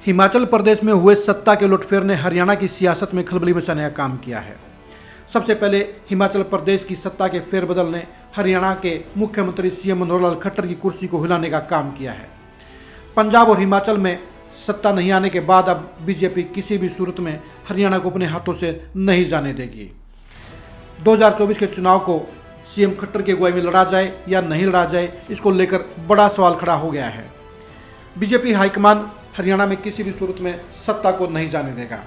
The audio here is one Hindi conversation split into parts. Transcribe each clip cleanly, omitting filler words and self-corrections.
हिमाचल प्रदेश में हुए सत्ता के उलटफेर ने हरियाणा की सियासत में खलबली मचाने का काम किया है। सबसे पहले हिमाचल प्रदेश की सत्ता के फेरबदल ने हरियाणा के मुख्यमंत्री सीएम मनोहर लाल खट्टर की कुर्सी को हिलाने का काम किया है। पंजाब और हिमाचल में सत्ता नहीं आने के बाद अब बीजेपी किसी भी सूरत में हरियाणा को अपने हाथों से नहीं जाने देगी। 2024 के चुनाव को सीएम खट्टर की अगुवाई में लड़ा जाए या नहीं लड़ा जाए, इसको लेकर बड़ा सवाल खड़ा हो गया है। बीजेपी हाईकमान हरियाणा में किसी भी सूरत में सत्ता को नहीं जाने देगा।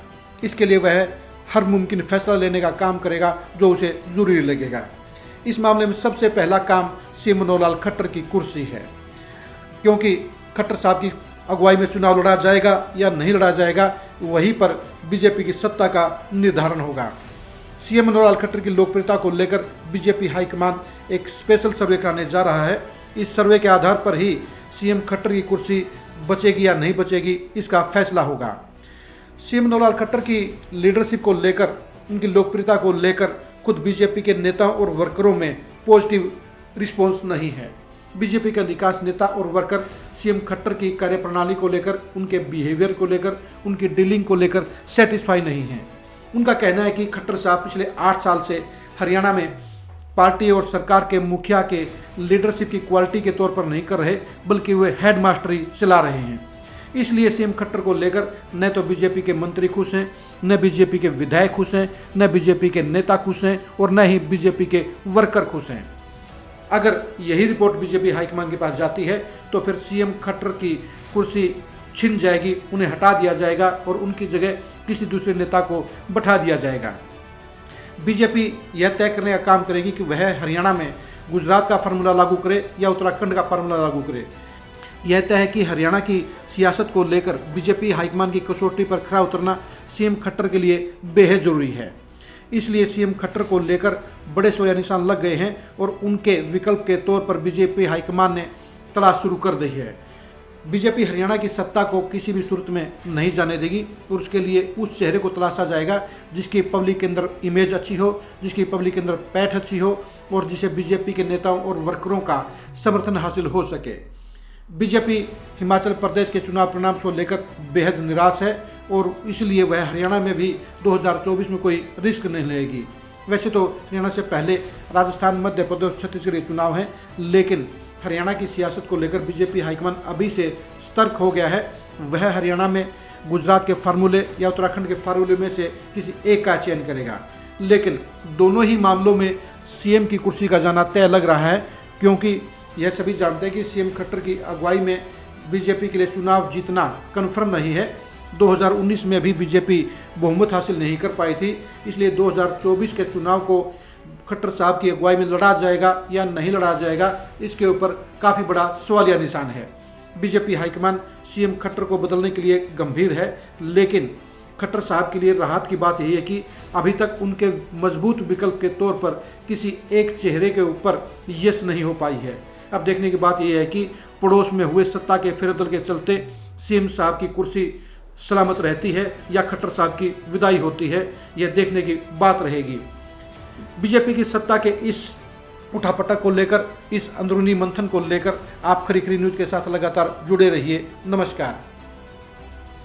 इसके लिए वह हर मुमकिन फैसला लेने का काम करेगा जो उसे जरूरी लगेगा। इस मामले में सबसे पहला काम सीएम मनोहर लाल खट्टर की कुर्सी है, क्योंकि खट्टर साहब की अगुवाई में चुनाव लड़ा जाएगा या नहीं लड़ा जाएगा, वहीं पर बीजेपी की सत्ता का निर्धारण होगा। सीएम मनोहर लाल खट्टर की लोकप्रियता को लेकर बीजेपी हाईकमान एक स्पेशल सर्वे कराने जा रहा है। इस सर्वे के आधार पर ही सीएम खट्टर की कुर्सी बचेगी या नहीं बचेगी, इसका फैसला होगा। सीएम मनोहर लाल खट्टर की लीडरशिप को लेकर, उनकी लोकप्रियता को लेकर खुद बीजेपी के नेताओं और वर्करों में पॉजिटिव रिस्पॉन्स नहीं है। बीजेपी के अधिकांश नेता और वर्कर सीएम खट्टर की कार्यप्रणाली को लेकर, उनके बिहेवियर को लेकर, उनकी डीलिंग को लेकर सेटिस्फाई नहीं हैं। उनका कहना है कि खट्टर साहब पिछले 8 साल से हरियाणा में पार्टी और सरकार के मुखिया के लीडरशिप की क्वालिटी के तौर पर नहीं कर रहे, बल्कि वे हेड मास्टरी चला रहे हैं। इसलिए सीएम खट्टर को लेकर न तो बीजेपी के मंत्री खुश हैं, न बीजेपी के विधायक खुश हैं, न बीजेपी के नेता खुश हैं और न ही बीजेपी के वर्कर खुश हैं। अगर यही रिपोर्ट बीजेपी हाईकमान के पास जाती है तो फिर सीएम खट्टर की कुर्सी छिन जाएगी, उन्हें हटा दिया जाएगा और उनकी जगह किसी दूसरे नेता को बैठा दिया जाएगा। बीजेपी यह तय करने का काम करेगी कि वह हरियाणा में गुजरात का फार्मूला लागू करे या उत्तराखंड का फार्मूला लागू करे। यह तय है कि हरियाणा की सियासत को लेकर बीजेपी हाईकमान की कसौटी पर खरा उतरना सीएम खट्टर के लिए बेहद जरूरी है। इसलिए सीएम खट्टर को लेकर बड़े सोया निशान लग गए हैं और उनके विकल्प के तौर पर बीजेपी हाईकमान ने तलाश शुरू कर दी है। बीजेपी हरियाणा की सत्ता को किसी भी सूरत में नहीं जाने देगी और उसके लिए उस चेहरे को तलाशा जाएगा जिसकी पब्लिक के अंदर इमेज अच्छी हो, जिसकी पब्लिक के अंदर पैठ अच्छी हो और जिसे बीजेपी के नेताओं और वर्करों का समर्थन हासिल हो सके। बीजेपी हिमाचल प्रदेश के चुनाव परिणाम को लेकर बेहद निराश है और इसलिए वह हरियाणा में भी 2024 में कोई रिस्क नहीं लेगी। वैसे तो हरियाणा से पहले राजस्थान, मध्य प्रदेश, छत्तीसगढ़ के चुनाव हैं, लेकिन हरियाणा की सियासत को लेकर बीजेपी हाईकमान अभी से सतर्क हो गया है। वह हरियाणा में गुजरात के फार्मूले या उत्तराखंड के फार्मूले में से किसी एक का चयन करेगा, लेकिन दोनों ही मामलों में सीएम की कुर्सी का जाना तय लग रहा है, क्योंकि यह सभी जानते हैं कि सीएम खट्टर की अगुवाई में बीजेपी के लिए चुनाव जीतना कन्फर्म नहीं है। 2019 में भी बीजेपी बहुमत हासिल नहीं कर पाई थी, इसलिए 2024 के चुनाव को खट्टर साहब की अगुवाई में लड़ा जाएगा या नहीं लड़ा जाएगा, इसके ऊपर काफ़ी बड़ा सवालिया निशान है। बीजेपी हाईकमान सीएम खट्टर को बदलने के लिए गंभीर है, लेकिन खट्टर साहब के लिए राहत की बात यही है कि अभी तक उनके मजबूत विकल्प के तौर पर किसी एक चेहरे के ऊपर यस नहीं हो पाई है। अब देखने की बात यह है कि पड़ोस में हुए सत्ता के फेरबदल के चलते सीएम साहब की कुर्सी सलामत रहती है या खट्टर साहब की विदाई होती है, यह देखने की बात रहेगी। बीजेपी की सत्ता के इस उठापटक को लेकर, इस अंदरूनी मंथन को लेकर आप खरी खरी न्यूज़ के साथ लगातार जुड़े रहिए। नमस्कार।